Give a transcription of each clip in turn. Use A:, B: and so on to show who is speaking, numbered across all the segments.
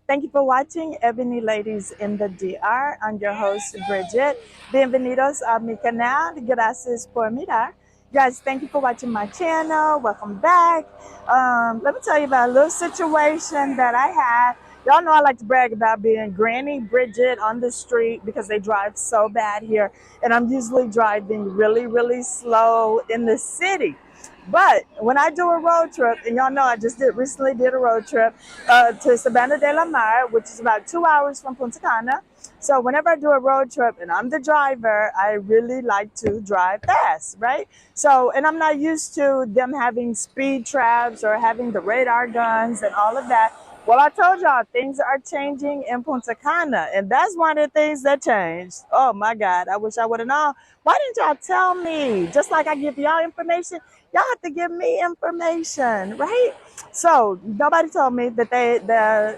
A: Thank you for watching Ebony Ladies in the DR. I'm your host, Bridget. Bienvenidos a mi canal. Gracias por mirar. Guys, thank you for watching my channel. Welcome back. Let me tell you about a little situation that I had. Y'all know I like to brag about being Granny Bridget on the street because they drive so bad here. And I'm usually driving really, really slow in the city. But when I do a road trip, and y'all know I just recently did a road trip to Sabana de la Mar, which is about 2 hours from Punta Cana. So whenever I do a road trip and I'm the driver, I really like to drive fast, right? So, and I'm not used to them having speed traps or having the radar guns and all of that. Well, I told y'all things are changing in Punta Cana, and that's one of the things that changed. Oh my God, I wish I would have known. Why didn't y'all tell me? Just like I give y'all information, y'all have to give me information, right? So nobody told me that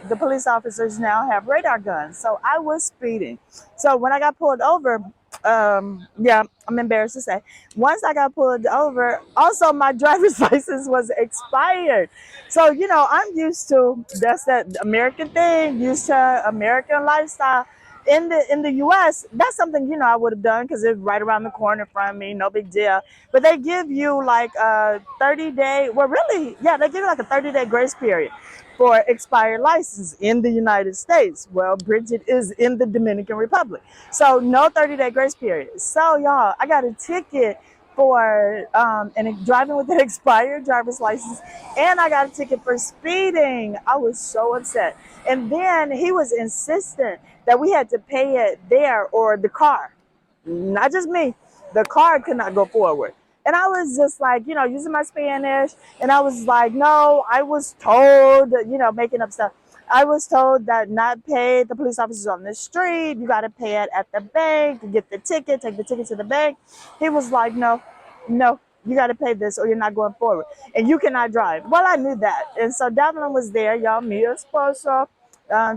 A: the police officers now have radar guns. So I was speeding. So when I got pulled over, yeah, I'm embarrassed to say, once I got pulled over, also my driver's license was expired. So I'm used to that's that American thing, used to American lifestyle. In the US, that's something I would have done because it's right around the corner from me, no big deal. But they give you like a 30-day, well, really, yeah, they give you like a 30-day grace period for expired license in the United States. Well, Bridget is in the Dominican Republic, so no 30-day grace period. So y'all, I got a ticket for and driving with an expired driver's license, and I got a ticket for speeding. I was so upset. And then he was insistent that we had to pay it there or the car, not just me. The car could not go forward. And I was just like, using my Spanish. And I was like, no, I was told, making up stuff. I was told that not pay the police officers on the street. You got to pay it at the bank, get the ticket, take the ticket to the bank. He was like, no, no, you got to pay this or you're not going forward. And you cannot drive. Well, I knew that. And so Devlin was there, y'all, mi esposo.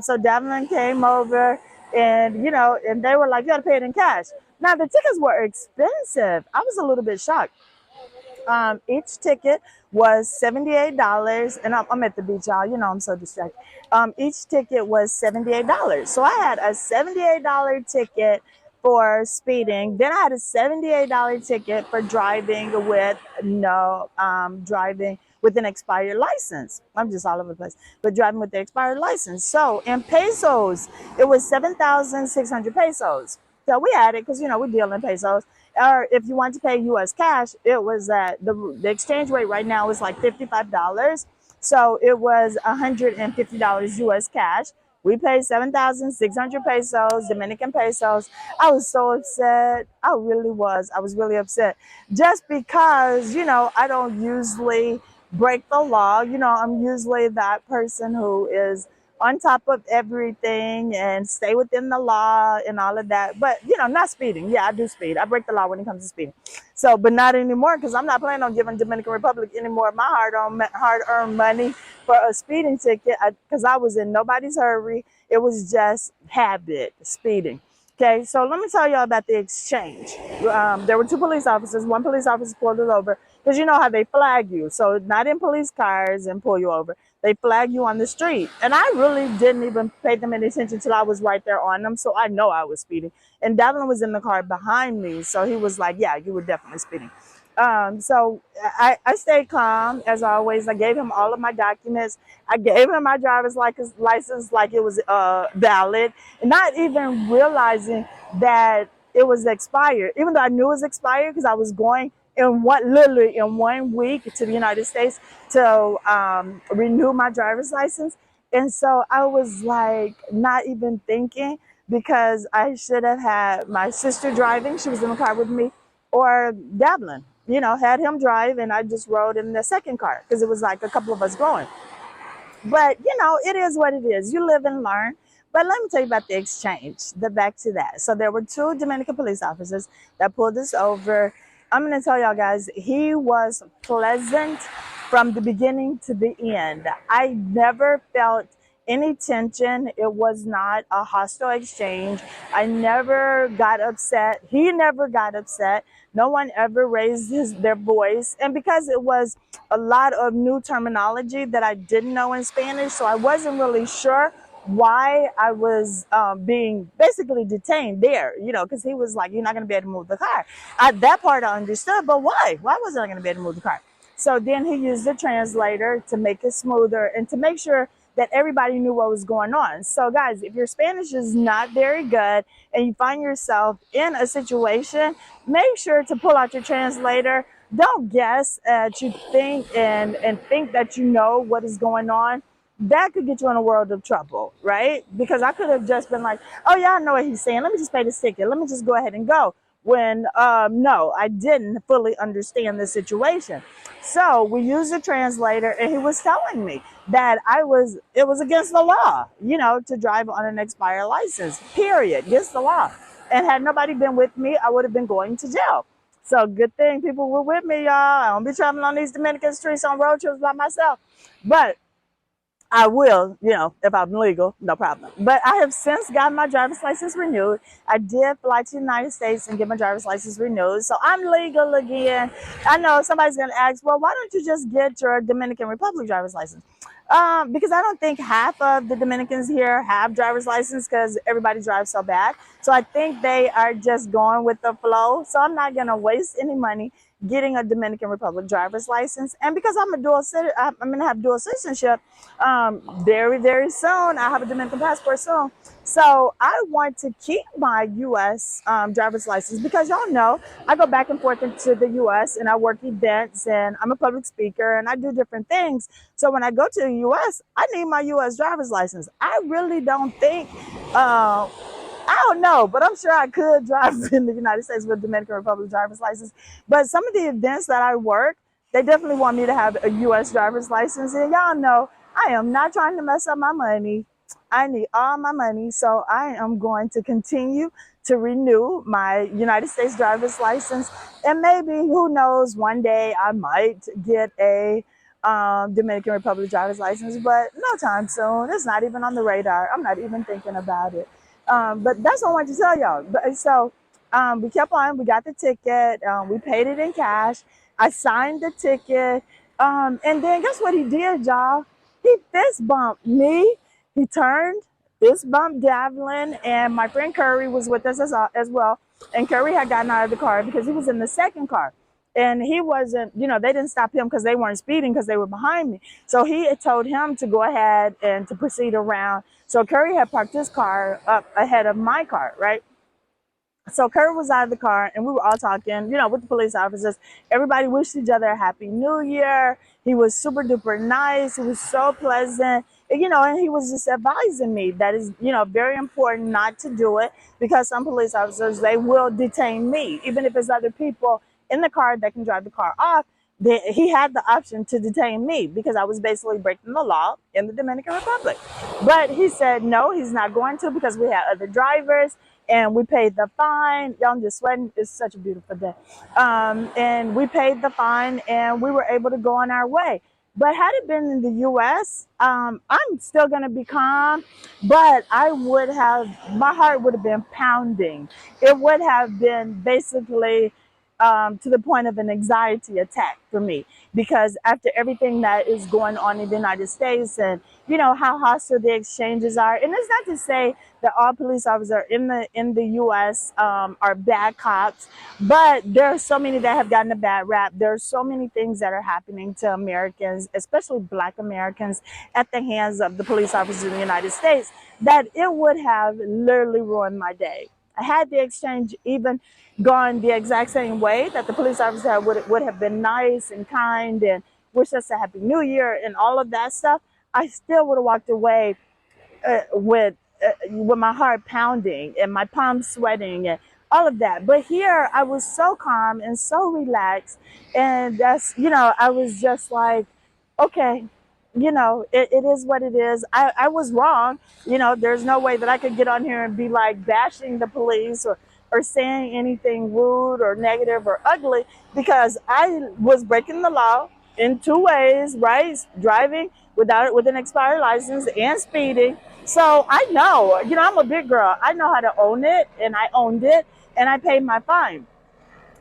A: So Devlin came over and, and they were like, you got to pay it in cash. Now, the tickets were expensive. I was a little bit shocked. Each ticket was $78, and I'm at the beach, y'all. I'm so distracted. Each ticket was $78. So I had a $78 ticket for speeding. Then I had a $78 ticket for driving with driving with an expired license. I'm just all over the place, but driving with the expired license. So in pesos, it was 7,600 pesos. So we had it because we deal in pesos. Or if you want to pay U.S. cash, it was the exchange rate right now is like $55. So it was $150 U.S. cash. We paid 7,600 pesos, Dominican pesos. I was so upset. I really was. I was really upset. Just because, I don't usually break the law. I'm usually that person who is on top of everything and stay within the law and all of that. But, not speeding. Yeah, I do speed. I break the law when it comes to speeding. So, but not anymore because I'm not planning on giving Dominican Republic any more of my hard-earned money for a speeding ticket because I was in nobody's hurry. It was just habit speeding. Okay, so let me tell y'all about the exchange. There were two police officers. One police officer pulled it over because you know how they flag you. So not in police cars and pull you over. They flag you on the street. And I really didn't even pay them any attention until I was right there on them. So I know I was speeding. And Devlin was in the car behind me. So he was like, yeah, you were definitely speeding. So I stayed calm as always. I gave him all of my documents. I gave him my driver's license like it was valid, and not even realizing that it was expired. Even though I knew it was expired because I was going literally in 1 week to the United States to renew my driver's license. And so I was like not even thinking because I should have had my sister driving. She was in the car with me, or Devlin, had him drive, and I just rode in the second car because it was like a couple of us going. But, it is what it is. You live and learn. But let me tell you about the exchange, back to that. So there were two Dominican police officers that pulled us over. I'm going to tell y'all guys, he was pleasant from the beginning to the end. I never felt any tension. It was not a hostile exchange. I never got upset. He never got upset. No one ever raised their voice. And because it was a lot of new terminology that I didn't know in Spanish, so I wasn't really sure why I was being basically detained there, you know, because he was like, you're not going to be able to move the car. That part I understood, but why? Why wasn't I going to be able to move the car? So then he used the translator to make it smoother and to make sure that everybody knew what was going on. So, guys, if your Spanish is not very good and you find yourself in a situation, make sure to pull out your translator. Don't guess that you think and think that you know what is going on. That could get you in a world of trouble, right? Because I could have just been like, oh yeah, I know what he's saying. Let me just pay this ticket. Let me just go ahead and go. When no, I didn't fully understand the situation. So we used a translator and he was telling me that it was against the law, you know, to drive on an expired license, period, against the law. And had nobody been with me, I would have been going to jail. So good thing people were with me, y'all. I don't be traveling on these Dominican streets on road trips by myself. But I will, you know, if I'm legal, no problem. But I have since gotten my driver's license renewed. I did fly to the United States and get my driver's license renewed. So I'm legal again. I know somebody's going to ask, well, why don't you just get your Dominican Republic driver's license? Because I don't think half of the Dominicans here have driver's license because everybody drives so bad. So I think they are just going with the flow. So I'm not going to waste any money getting a Dominican Republic driver's license. And because I'm going to have dual citizenship very, very soon. I have a Dominican passport soon. So I want to keep my U.S. Driver's license because y'all know I go back and forth into the U.S. and I work events and I'm a public speaker and I do different things. So when I go to the U.S., I need my U.S. driver's license. I really don't think I don't know, but I'm sure I could drive in the United States with a Dominican Republic driver's license. But some of the events that I work, they definitely want me to have a U.S. driver's license. And y'all know I am not trying to mess up my money. I need all my money. So I am going to continue to renew my United States driver's license. And maybe, who knows, one day I might get a Dominican Republic driver's license, but no time soon. It's not even on the radar. I'm not even thinking about it. But that's what I wanted to tell y'all. We kept on, we got the ticket, we paid it in cash. I signed the ticket. And then guess what he did, y'all? He fist bumped me. He turned, fist bumped Davlin, and my friend Curry was with us as well. And Curry had gotten out of the car because he was in the second car. And he wasn't, you know, they didn't stop him because they weren't speeding because they were behind me. So he had told him to go ahead and to proceed around. So Curry had parked his car up ahead of my car, right? So Kurt was out of the car and we were all talking, you know, with the police officers. Everybody wished each other a happy new year. He was super duper nice. He was so pleasant, and, you know, and he was just advising me that is, you know, very important not to do it because some police officers, they will detain me, even if it's other people in the car that can drive the car off. He had the option to detain me because I was basically breaking the law in the Dominican Republic. But he said no, he's not going to because we had other drivers and we paid the fine. Y'all, I'm just sweating. It's such a beautiful day. And we paid the fine and we were able to go on our way. But had it been in the U.S., I'm still going to be calm, but my heart would have been pounding. It would have been basically to the point of an anxiety attack for me because after everything that is going on in the United States and you know how hostile the exchanges are, and it's not to say that all police officers in the U.S. Are bad cops, but there are so many that have gotten a bad rap. There are so many things that are happening to Americans, especially Black Americans, at the hands of the police officers in the United States that it would have literally ruined my day. I had the exchange even gone the exact same way, that the police officer would have been nice and kind and wished us a happy new year and all of that stuff, I still would have walked away with my heart pounding and my palms sweating and all of that. But here I was so calm and so relaxed, and that's, you know, I was just like, okay, you know, it is what it is. I was wrong. You know, there's no way that I could get on here and be like bashing the police or saying anything rude or negative or ugly because I was breaking the law in two ways, right? Driving with an expired license and speeding. So I know, you know, I'm a big girl. I know how to own it, and I owned it, and I paid my fine.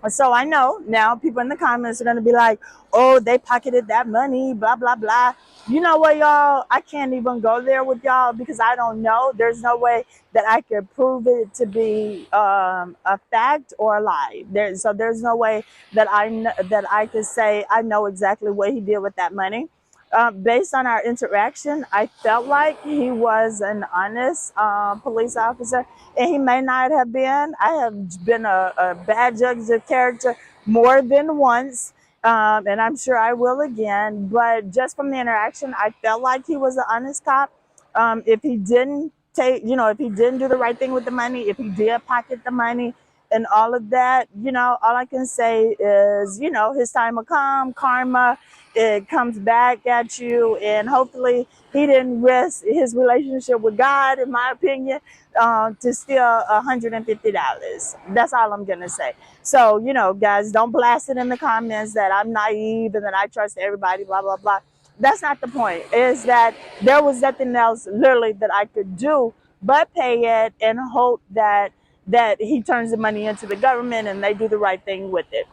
A: So I know now people in the comments are going to be like, oh, they pocketed that money, blah, blah, blah. You know what, y'all? I can't even go there with y'all because I don't know. There's no way that I could prove it to be a fact or a lie. So there's no way that that I could say I know exactly what he did with that money. Based on our interaction, I felt like he was an honest police officer, and he may not have been. I have been a bad judge of character more than once, and I'm sure I will again. But just from the interaction, I felt like he was an honest cop. If he didn't if he didn't do the right thing with the money, if he did pocket the money and all of that, all I can say is, his time will come, karma, it comes back at you, and hopefully he didn't risk his relationship with God, in my opinion, to steal $150. That's all I'm gonna say. So, guys, don't blast it in the comments that I'm naive and that I trust everybody, blah blah blah. That's not the point. Is that there was nothing else literally that I could do but pay it and hope that he turns the money into the government and they do the right thing with it.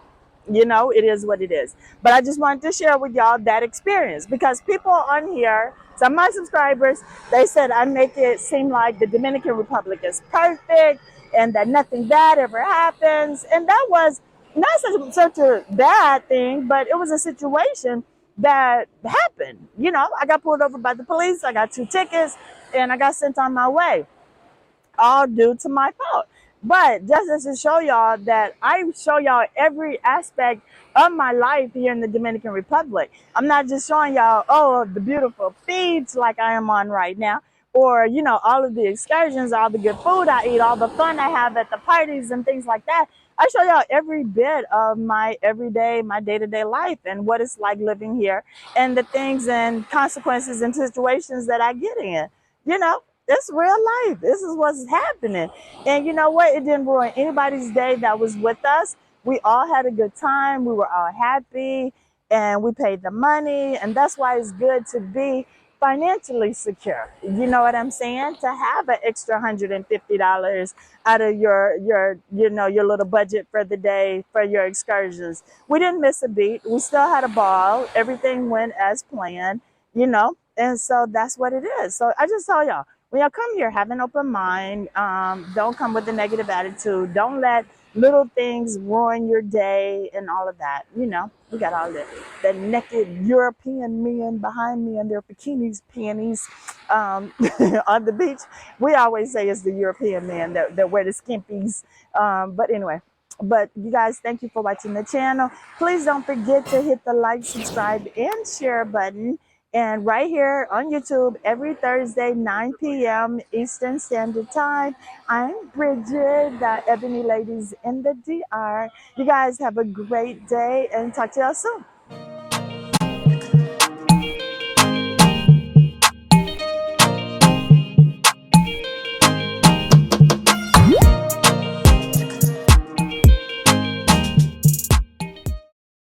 A: It is what it is. But I just wanted to share with y'all that experience because people on here, some of my subscribers, they said I make it seem like the Dominican Republic is perfect and that nothing bad ever happens. And that was not such a bad thing, but it was a situation that happened. I got pulled over by the police, I got 2 tickets, and I got sent on my way, all due to my fault. But just as to show y'all that I show y'all every aspect of my life here in the Dominican Republic. I'm not just showing y'all, oh, the beautiful feeds like I am on right now, or, all of the excursions, all the good food I eat, all the fun I have at the parties and things like that. I show y'all every bit of my everyday, my day-to-day life and what it's like living here and the things and consequences and situations that I get in. You know, it's real life. This is what's happening. And you know what? It didn't ruin anybody's day that was with us. We all had a good time. We were all happy and we paid the money. And that's why it's good to be financially secure. You know what I'm saying? To have an extra $150 out of your little budget for the day for your excursions. We didn't miss a beat. We still had a ball. Everything went as planned, and so that's what it is. So I just tell y'all, when y'all come here, have an open mind. Don't come with a negative attitude. Don't let little things ruin your day and all of that. We got all the naked European men behind me in their bikinis, panties, on the beach. We always say it's the European men that wear the skimpies. But anyway. But you guys, thank you for watching the channel. Please don't forget to hit the like, subscribe, and share button. And right here on YouTube, every Thursday, 9 p.m. Eastern Standard Time, I'm Bridget, the Ebony Ladies in the DR. You guys have a great day and talk to y'all soon.